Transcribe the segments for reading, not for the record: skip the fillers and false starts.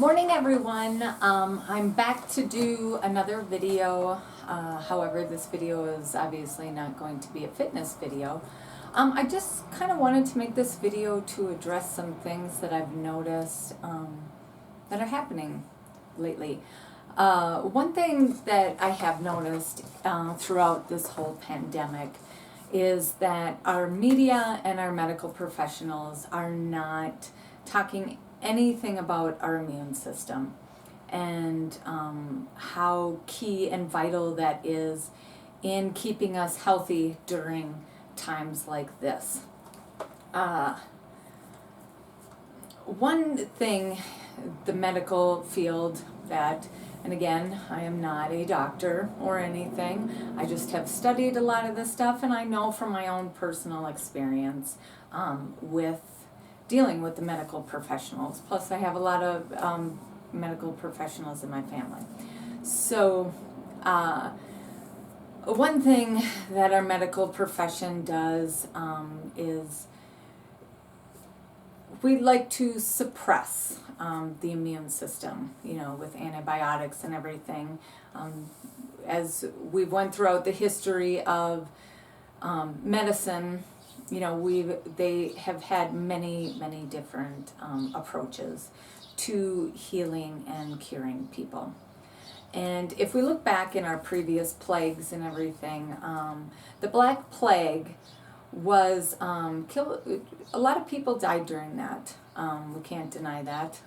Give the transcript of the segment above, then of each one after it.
Morning everyone. I'm back to do another video. However, this video is obviously not going to be a fitness video. I just kind of wanted to make this video to address some things that I've noticed that are happening lately. One thing that I have noticed throughout this whole pandemic is that our media and our medical professionals are not talking anything about our immune system and how key and vital that is in keeping us healthy during times like this. One thing, the medical field that, and again, I am not a doctor or anything, I just have studied a lot of this stuff, and I know from my own personal experience with dealing with the medical professionals. Plus, I have a lot of medical professionals in my family. So, one thing that our medical profession does is we like to suppress the immune system, with antibiotics and everything. As we went throughout the history of medicine, they have had many different approaches to healing and curing people. And if we look back in our previous plagues and everything, the Black Plague was a lot of people died during that. We can't deny that.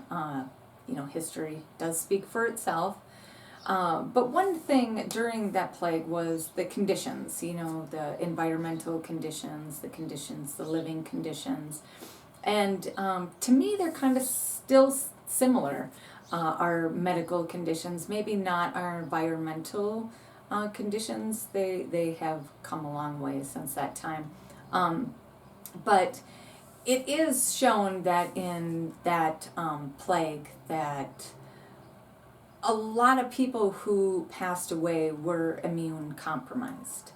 History does speak for itself. But one thing during that plague was the conditions, the environmental conditions, the living conditions. And to me, they're kind of still similar. Our medical conditions, maybe not our environmental conditions. They have come a long way since that time. But it is shown that in that plague that a lot of people who passed away were immune compromised,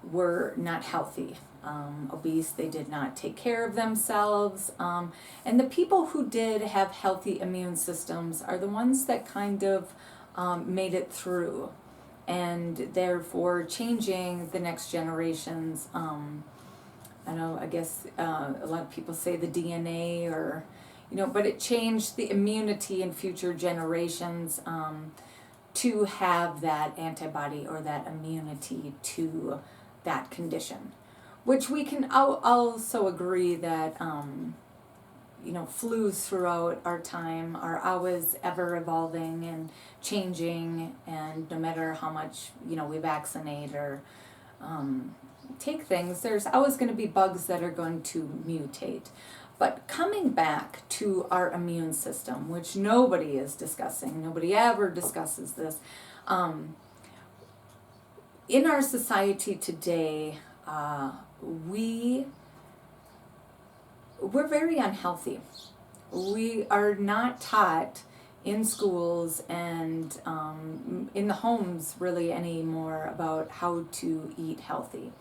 were not healthy, obese, they did not take care of themselves. And the people who did have healthy immune systems are the ones that kind of made it through, and therefore changing the next generations. I guess a lot of people say the DNA or but it changed the immunity in future generations to have that antibody or that immunity to that condition, which we can also agree that flus throughout our time are always ever evolving and changing, and no matter how much we vaccinate or take things, there's always going to be bugs that are going to mutate. But coming back to our immune system, which nobody is discussing, nobody ever discusses this, in our society today, we're very unhealthy. We are not taught in schools and in the homes really anymore about how to eat healthy.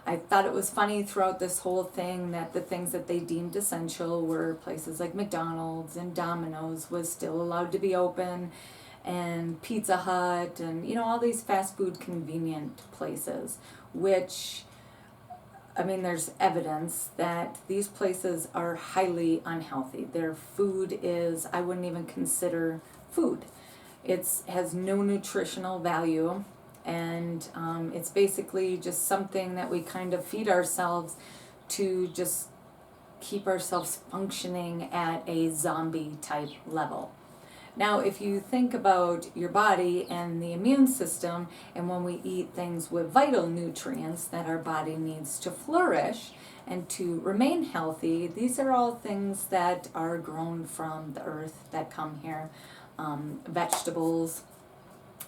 I thought it was funny throughout this whole thing that the things that they deemed essential were places like McDonald's and Domino's was still allowed to be open, and Pizza Hut and all these fast food convenient places, which there's evidence that these places are highly unhealthy. Their food is, I wouldn't even consider food. It has no nutritional value. And it's basically just something that we kind of feed ourselves to just keep ourselves functioning at a zombie type level. Now, if you think about your body and the immune system, and when we eat things with vital nutrients that our body needs to flourish and to remain healthy, these are all things that are grown from the earth that come here. Vegetables,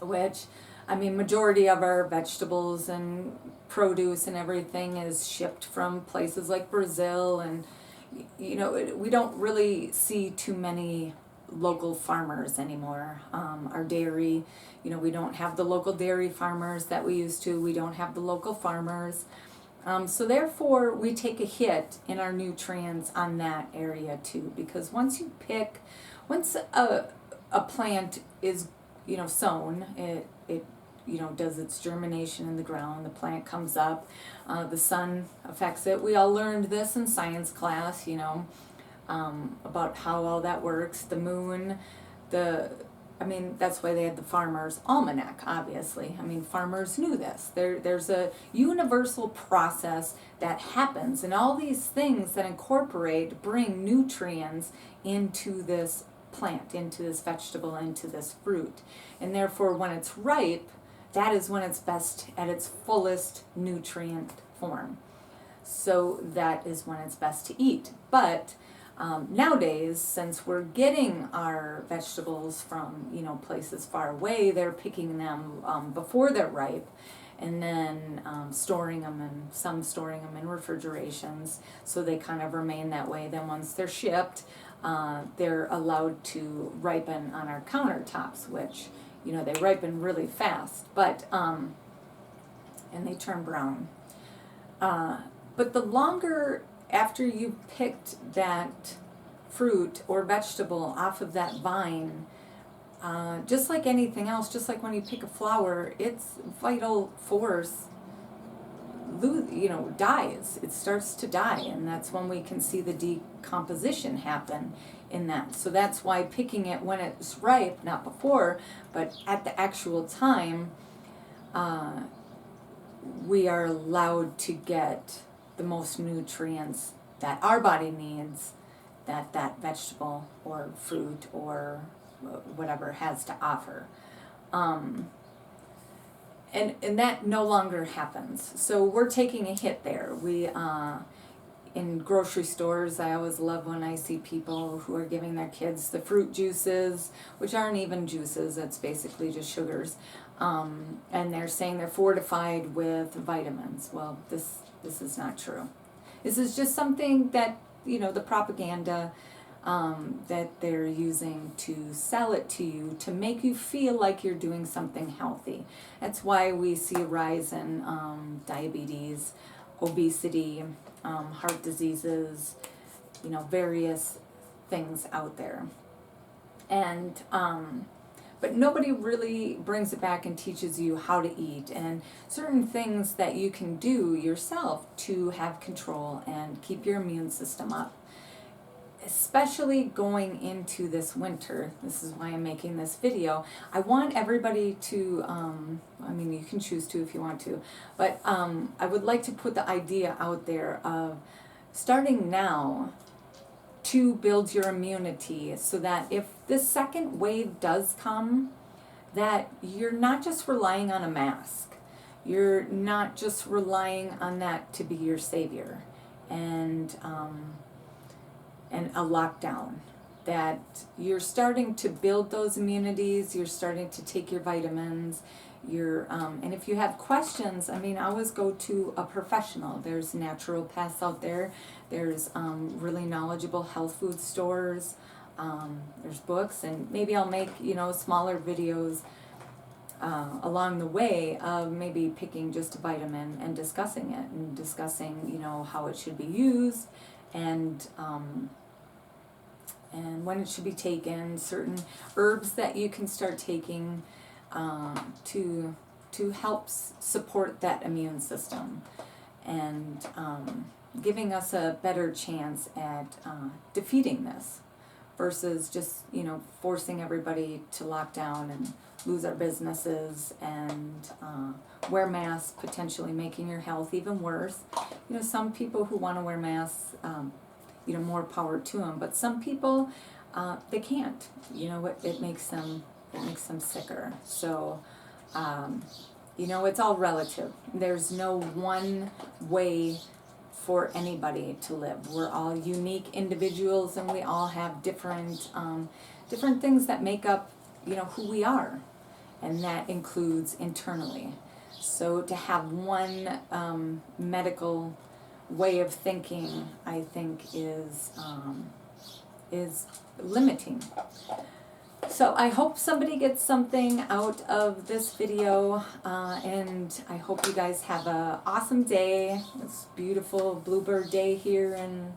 which majority of our vegetables and produce and everything is shipped from places like Brazil, and we don't really see too many local farmers anymore. Our dairy, we don't have the local dairy farmers that we used to. We don't have the local farmers. So therefore, we take a hit in our nutrients on that area too, because once a plant is, sown, it does its germination in the ground, the plant comes up, the sun affects it. We all learned this in science class, about how all that works. The moon, that's why they had the farmer's almanac, obviously. Farmers knew this. There's a universal process that happens, and all these things that bring nutrients into this plant, into this vegetable, into this fruit. And therefore, when it's ripe, that is when it's best at its fullest nutrient form. So that is when it's best to eat. But nowadays, since we're getting our vegetables from places far away, they're picking them before they're ripe, and then storing them in refrigerations, so they kind of remain that way. Then once they're shipped, they're allowed to ripen on our countertops, which they ripen really fast, but and they turn brown. But the longer after you picked that fruit or vegetable off of that vine, just like anything else, just like when you pick a flower, its vital force dies. It starts to die, and that's when we can see the decomposition happen in that. So that's why picking it when it's ripe, not before, but at the actual time, we are allowed to get the most nutrients that our body needs, that vegetable or fruit or whatever has to offer. And that no longer happens. So we're taking a hit there. We in grocery stores, I always love when I see people who are giving their kids the fruit juices, which aren't even juices, it's basically just sugars. And they're saying they're fortified with vitamins. Well, this is not true. This is just something that, the propaganda that they're using to sell it to you, to make you feel like you're doing something healthy. That's why we see a rise in diabetes, obesity, heart diseases, various things out there. And but nobody really brings it back and teaches you how to eat and certain things that you can do yourself to have control and keep your immune system up. Especially going into this winter. This is why I'm making this video. I want everybody to, you can choose to if you want to, but I would like to put the idea out there of starting now to build your immunity, so that if this second wave does come, that you're not just relying on a mask. You're not just relying on that to be your savior and a lockdown. That you're starting to build those immunities, you're starting to take your vitamins, and if you have questions, always go to a professional. There's naturopaths out there, there's really knowledgeable health food stores, there's books, and maybe I'll make, smaller videos along the way of maybe picking just a vitamin and discussing it, and discussing, how it should be used, and when it should be taken, certain herbs that you can start taking to help support that immune system, and giving us a better chance at defeating this, versus just forcing everybody to lock down and lose our businesses and wear masks, potentially making your health even worse. Some people who want to wear masks, more power to them, but some people they can't. It makes them sicker. So it's all relative. There's no one way for anybody to live. We're all unique individuals, and we all have different things that make up who we are, and that includes internally. So to have one medical way of thinking, I think, is limiting. So I hope somebody gets something out of this video, and I hope you guys have an awesome day. It's beautiful bluebird day here in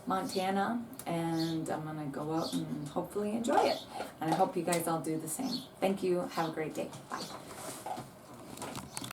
Montana, and I'm gonna go out and hopefully enjoy it. And I hope you guys all do the same. Thank you. Have a great day. Bye.